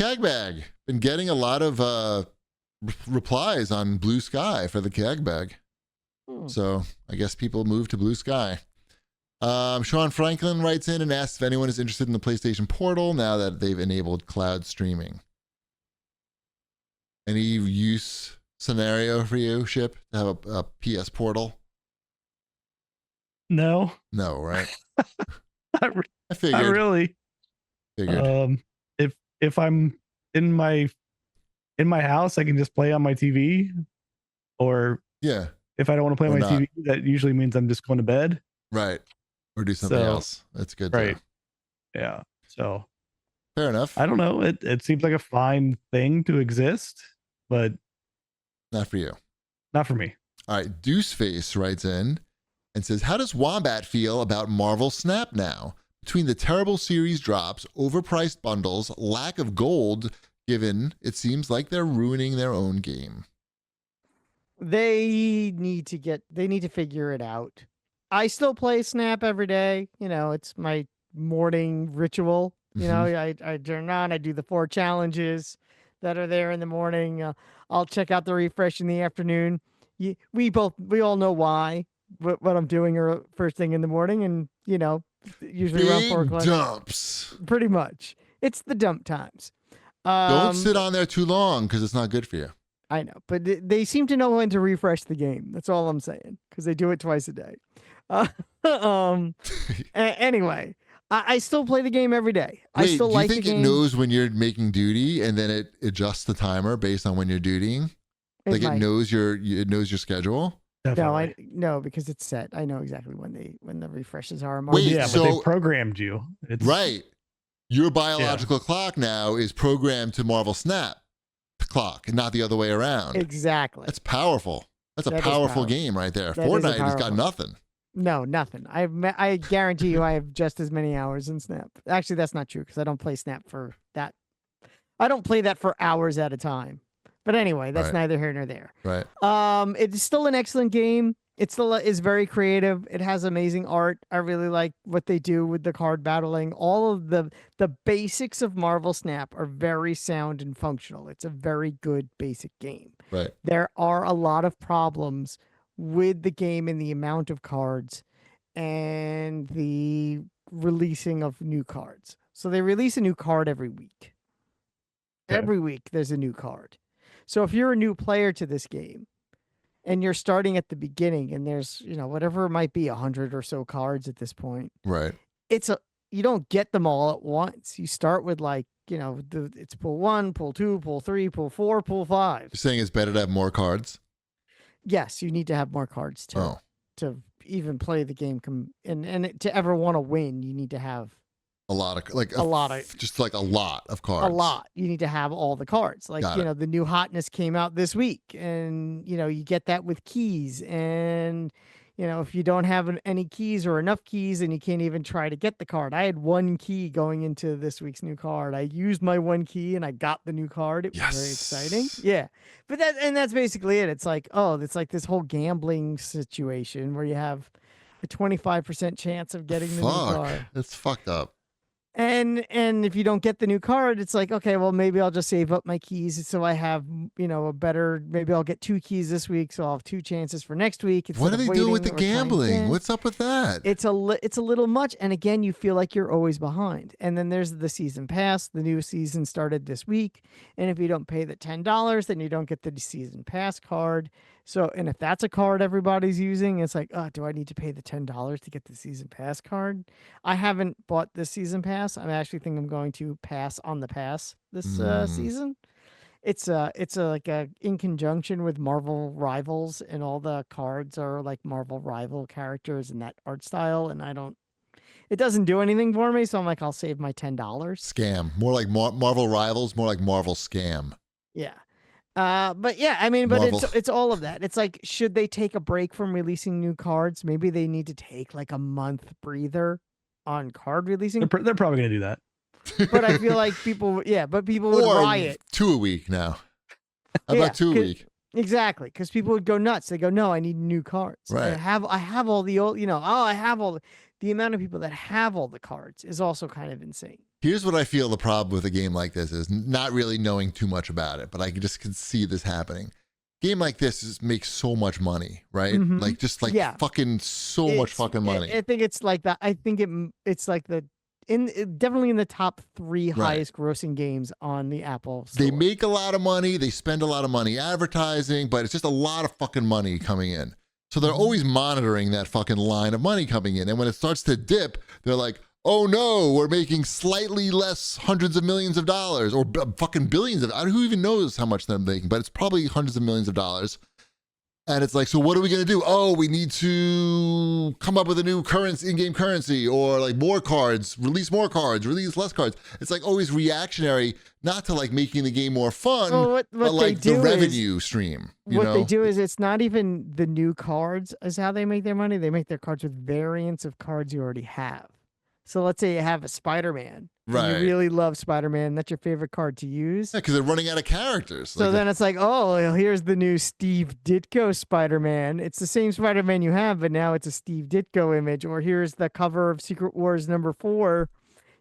CAGbag. Been getting a lot of replies on Blue Sky for the CAGbag. So I guess people move to Blue Sky. Sean Franklin writes in and asks if anyone is interested in the PlayStation Portal now that they've enabled cloud streaming. Any use scenario for you, Ship, to have a PS Portal? No. No, right? I figured. Not really. Figured. If I'm in my house, I can just play on my TV. Or yeah, if I don't want to play on my TV, that usually means I'm just going to bed. Right. Or do something else. That's good. Right. Too. Yeah. So fair enough. I don't know. It seems like a fine thing to exist, but not for you. Not for me. All right. Deuceface writes in and says, how does Wombat feel about Marvel Snap now? Between the terrible series drops, overpriced bundles, lack of gold given, it seems like they're ruining their own game. They need to figure it out. I still play Snap every day. You know, it's my morning ritual. You know, I turn on, I do the 4 challenges that are there in the morning. I'll check out the refresh in the afternoon. We all know why, what I'm doing first thing in the morning. And, you know, usually around 4 o'clock. Dumps. Pretty much. It's the dump times. Don't sit on there too long because it's not good for you. I know, but they seem to know when to refresh the game. That's all I'm saying, because they do it twice a day. Anyway, I still play the game every day. Wait, I still like the game. Do you think it knows when you're making duty and then it adjusts the timer based on when you're dutying? Like it knows your schedule? No, because it's set. I know exactly when the refreshes are. Wait, yeah, but they programmed you. Right. Your biological clock now is programmed to Marvel Snap clock and not the other way around. Exactly. That's powerful. That's a powerful game right there. Fortnite has got nothing. No, nothing. I guarantee you I have just as many hours in Snap. Actually, that's not true because I don't play Snap for that. I don't play that for hours at a time. But anyway, that's neither here nor there. Right. It's still an excellent game. It still is very creative. It has amazing art. I really like what they do with the card battling. All of the basics of Marvel Snap are very sound and functional. It's a very good basic game. Right. There are a lot of problems with the game and the amount of cards and the releasing of new cards. So they release a new card every week. Okay. Every week there's a new card. So if you're a new player to this game and you're starting at the beginning and there's, you know, whatever it might be, 100 or so cards at this point. Right. You don't get them all at once. You start with like, you know, it's pull 1, pull 2, pull 3, pull 4, pull 5. You're saying it's better to have more cards? Yes, you need to have more cards to even play the game. And to ever want to win, you need to have a lot of cards. A lot. You need to have all the cards. Like, you know, the new hotness came out this week, and you know, you get that with keys. And you know, if you don't have any keys or enough keys, then you can't even try to get the card. I had 1 key going into this week's new card. I used my 1 key and I got the new card. It was very exciting. Yeah. But that's basically it. It's like, it's like this whole gambling situation where you have a 25% chance of getting the new card. That's fucked up. And if you don't get the new card, it's like, okay, well, maybe I'll just save up my keys so I have, you know, maybe I'll get 2 keys this week, so I'll have 2 chances for next week. What do they do with the gambling? What's up with that? It's a little much, and again, you feel like you're always behind. And then there's the season pass. The new season started this week, and if you don't pay the $10, then you don't get the season pass card. So, and if that's a card everybody's using, it's like, do I need to pay the $10 to get the season pass card? I haven't bought this season pass. I actually think I'm going to pass on the pass this season. It's in conjunction with Marvel Rivals, and all the cards are like Marvel Rival characters in that art style, and it doesn't do anything for me, so I'm like, I'll save my $10. Scam. More like Marvel Rivals, more like Marvel Scam. Yeah. But yeah, I mean, but it's all of that. It's like, should they take a break from releasing new cards? Maybe they need to take like a month breather on card releasing. They're probably going to do that. But I feel like people would riot. 2 a week now. How about 2 a week? Exactly, because people would go nuts. They go, no, I need new cards. Right. I have all the old, you know, I have all the amount of people that have all the cards is also kind of insane. Here's what I feel the problem with a game like this is, not really knowing too much about it, but I just can see this happening. Game like this makes so much money, right? Mhm. Like just like Yeah. fucking so much It's- fucking money. I think it's like that. I think it's like definitely in the top 3 Right. highest grossing games on the Apple Store. They make a lot of money, they spend a lot of money advertising, but it's just a lot of fucking money coming in. So they're always monitoring that fucking line of money coming in. And when it starts to dip, they're like, oh no, we're making slightly less hundreds of millions of dollars or fucking billions of, who even knows how much they're making, but it's probably hundreds of millions of dollars. And it's like, so what are we going to do? Oh, we need to come up with a new currency, in-game currency, or like more cards, release less cards. It's like always reactionary, not to like making the game more fun, Well, what but like they the do revenue stream. What know? they do is it's not even the new cards is how they make their money. They make their cards with variants of cards you already have. So let's say you have a Spider-Man. And Right. you really love Spider-Man. That's your favorite card to use. Yeah, because they're running out of characters. So then it's like, oh, well, here's the new Steve Ditko Spider-Man. It's the same Spider-Man you have, but now it's a Steve Ditko image. Or here's the cover of Secret Wars #4.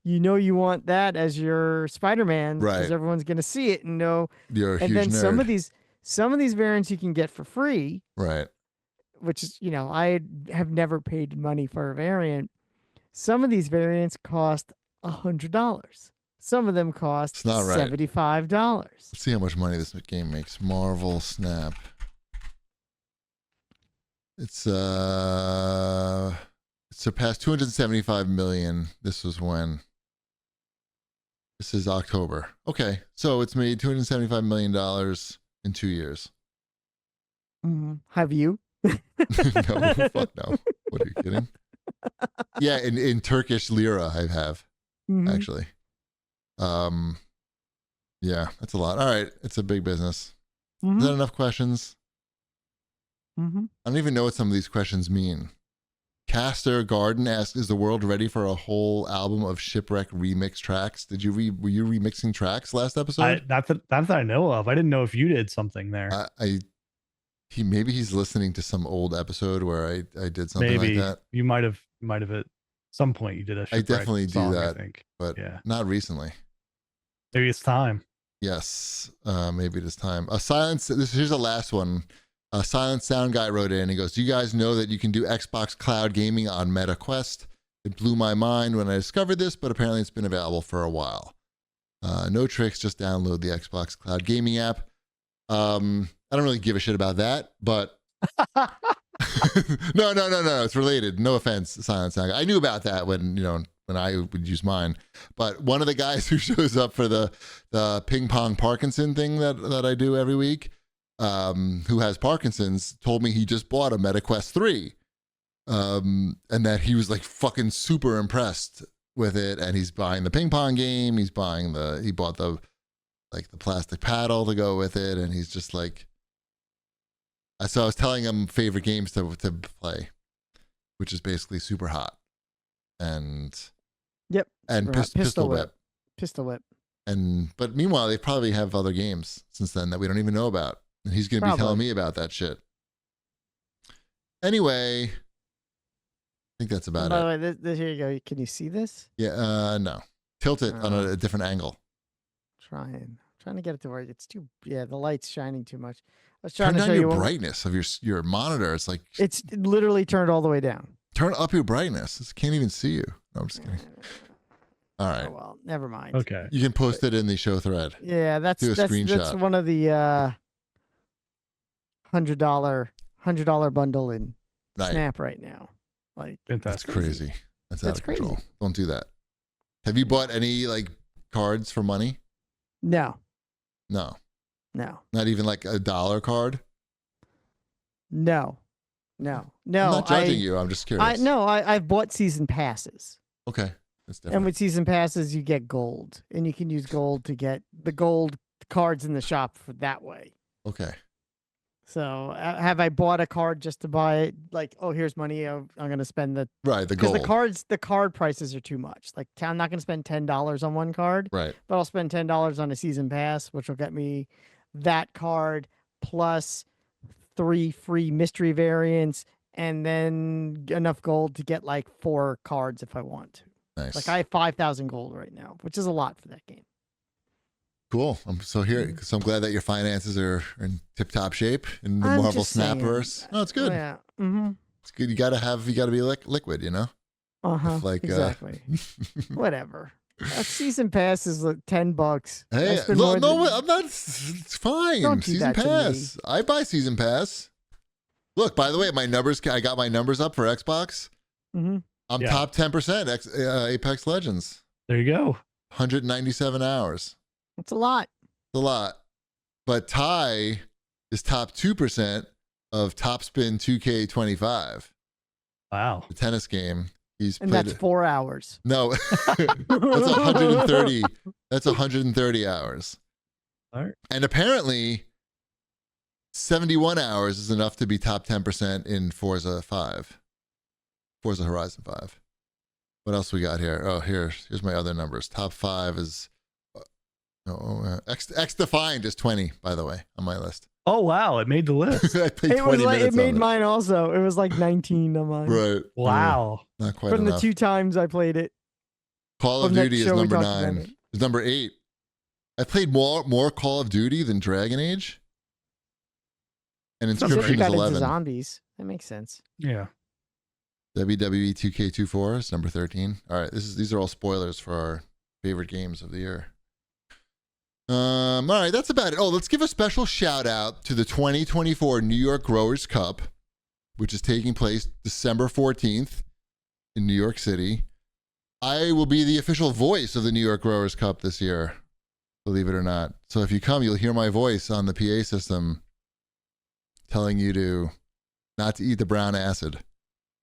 You know you want that as your Spider-Man because Right. everyone's going to see it and know. you're a And huge then nerd. some of these variants you can get for free, Right. which is, I have never paid money for a variant. Some of these variants cost $100. Some of them cost It's not right. $75. Let's see how much money this game makes. Marvel Snap. It's it surpassed 275 million. This was when? This is October. Okay, so it's made $275 million in 2 years. Have you? No, fuck no. What are you kidding? Yeah, in Turkish lira, I have Mhm. actually. Yeah, that's a lot. All right, it's a big business. Is that enough questions? Mhm. I don't even know what some of these questions mean. Caster Garden asks, "Is the world ready for a whole album of Shipwreck remix tracks?" Were you remixing tracks last episode? Not that I know of. I didn't know if you did something there. Maybe he's listening to some old episode where I did something Maybe like that. you might have at some point you did a I definitely do song, that, I think. but Yeah. not recently. Maybe it's time. Yes, maybe it is time. Here's the last one. A Silent Sound Guy wrote in. He goes, "Do you guys know that you can do Xbox Cloud gaming on Meta Quest? It blew my mind when I discovered this, but apparently it's been available for a while. No tricks, just download the Xbox Cloud gaming app." I don't really give a shit about that, but no. It's related. No offense, Silent Sound Guy. I knew about that when I would use mine. But one of the guys who shows up for the ping pong Parkinson thing that I do every week, who has Parkinson's, told me he just bought a MetaQuest 3. And that he was like fucking super impressed with it. And he's buying the ping pong game. He bought the plastic paddle to go with it. And he's just like, so I was telling him favorite games to play, which is basically Super Hot and Super Hot. Pistol Whip. Pistol Whip. But meanwhile, they probably have other games since then that we don't even know about. And he's going to be telling me about that shit. Anyway, I think that's about By it. the way, here you go. Can you see this? Yeah, no. Tilt it on a different angle. Trying to get it to where it's too. Yeah, the light's shining too much. I was trying Turn to down show your you. brightness of your monitor. It's like It's literally turned all the way down. turn up your brightness. I can't even see you. No, I'm just kidding. All right. Oh well, never mind. Okay. You can post it in the show thread. Yeah, that's Do a that's screenshot. one of the $100 bundle in Right. Snap right now. Like That's Fantastic. crazy. That's out That's of control. crazy. Don't do that. Have you bought any like cards for money? no, No. no, Not even like a $1 card? no. I'm not judging you. I'm just curious. I've bought season passes. Okay. That's different. And with season passes, you get gold, and you can use gold to get the gold cards in the shop for that way. Okay. So have I bought a card just to buy it? Like, oh, here's money. I'm going to spend the Right. The because gold. the card prices are too much. Like, I'm not going to spend $10 on one card, Right. but I'll spend $10 on a season pass, which will get me that card plus 3 free mystery variants and then enough gold to get like 4 cards if I want to. Nice. Like I have 5,000 gold right now, which is a lot for that game. Cool. So I'm glad that your finances are in tip-top shape in the I'm Marvel just saying. Snapverse. No, it's good. Yeah. Mm-hmm. It's good. You gotta be liquid, you know? Uh-huh. Like, exactly. Whatever. A season pass is like $10. Hey, I spend no, more than- I'm not. It's fine. Don't do Season that to pass. I buy season pass. Look, by the way, my numbers. I got my numbers up for Xbox. Mhm. I'm Yeah. top 10% Apex Legends. There you go. 197 hours. It's a lot. It's a lot. But Ty is top 2% of Top Spin 2K25, Wow. the tennis game. He's And played that's it. 4 hours. No, that's 130. That's 130 hours. All right. And apparently, 71 hours is enough to be top 10% in Forza Horizon 5. What else we got here? Oh, here's my other numbers. Top 5 is X Defined is 20, by the way, on my list. Oh wow, it made the list. I played It 20 was like it minutes made on mine also. It was like 19 on mine. Right. Wow. Not quite From enough. the 2 times I played it. Call of from that Duty is show we number talked about 9. it. Is number 8. I played more Call of Duty than Dragon Age. And You said Inscription you is got into 11. zombies. That makes sense. Yeah. WWE 2K24 is number 13. All right, these are all spoilers for our favorite games of the year. All right, that's about it. Oh, let's give a special shout out to the 2024 New York Growers Cup, which is taking place December 14th in New York City. I will be the official voice of the New York Growers Cup this year, believe it or not. So if you come, you'll hear my voice on the PA system telling you not to eat the brown acid.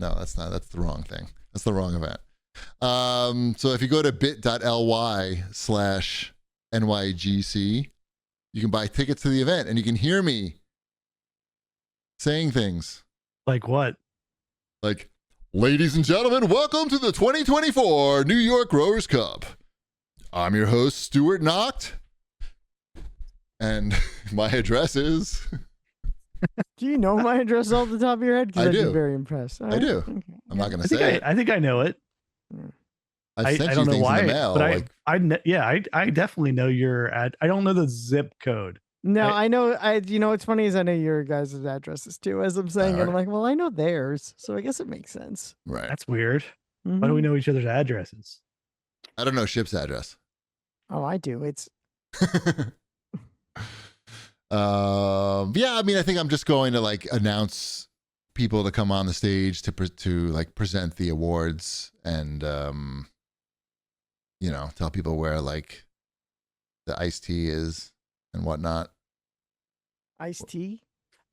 No, that's the wrong thing. That's the wrong event. So if you go to bit.ly/NYGC, you can buy tickets to the event and you can hear me saying things Like what? like, ladies and gentlemen, welcome to the 2024 New York Growers Cup. I'm your host, Stuart Nocht. And my address is... Do you know my address off the top of your head? 'Cause I I'd be do. very impressed. I do. Okay. I'm not going I to think say it. I think I know it. I've sent I you don't know things why, in the mail. but like, I definitely know your ad. I don't know the zip code. No, I- I know. You know what's funny is I know your guys' addresses too. As I'm saying, it, I'm Alright. like, well, I know theirs, so I guess it makes sense. right. That's weird. Why do we Mhm. know each other's addresses? I don't know Ship's address. Oh, I do. It's Yeah, I mean, I think I'm just going to like announce people to come on the stage to like present the awards and tell people where like the iced tea is and whatnot. iced tea.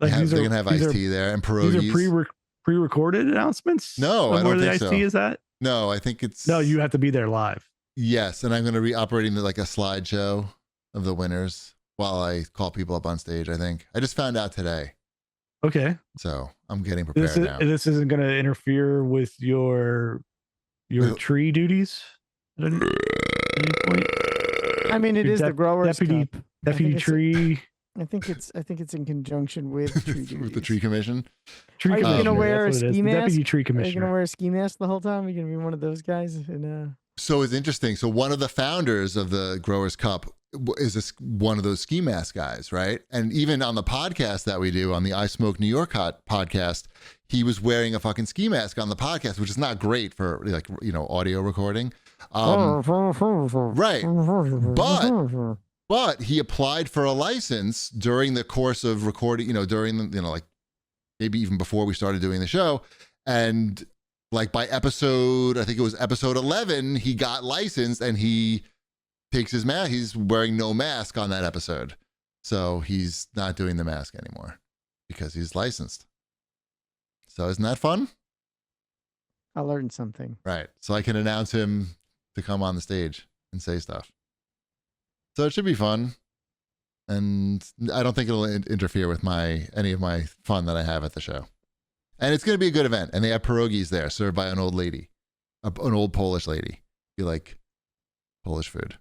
Like They're gonna have these iced are- tea there and These pierogies. are pre-recorded announcements. No, of I where don't the think iced so. tea is at. No, I think it's No, you have to be there live. Yes, and I'm going to be operating like a slideshow of the winners while I call people up on stage. I think I just found out today, Okay. so I'm getting prepared now. This isn't going to interfere with your Well- tree duties at any point. I mean, it Your is the growers deputy- cup. Deputy it's- tree. I think it's in conjunction with tree With the duties. tree commission. Tree Are you gonna commissioner, wear that's a what it is, ski the Deputy mask? tree Are you commissioner. gonna wear a ski mask the whole time? Are you gonna be one of those guys? And So it's interesting. So one of the founders of the Growers Cup is one of those ski mask guys, right? And even on the podcast that we do on the I Smoke New York Hot podcast, he was wearing a fucking ski mask on the podcast, which is not great for like audio recording. Right. But he applied for a license during the course of recording, during the, like maybe even before we started doing the show. And like by I think it was episode 11, he got licensed and he takes his mask. He's wearing no mask on that episode. So he's not doing the mask anymore because he's licensed. So isn't that fun? I learned something. Right. So I can announce him to come on the stage and say stuff. So it should be fun. And I don't think it'll interfere with any of my fun that I have at the show. And it's going to be a good event. And they have pierogies there served by an old lady, an old Polish lady. You like Polish food.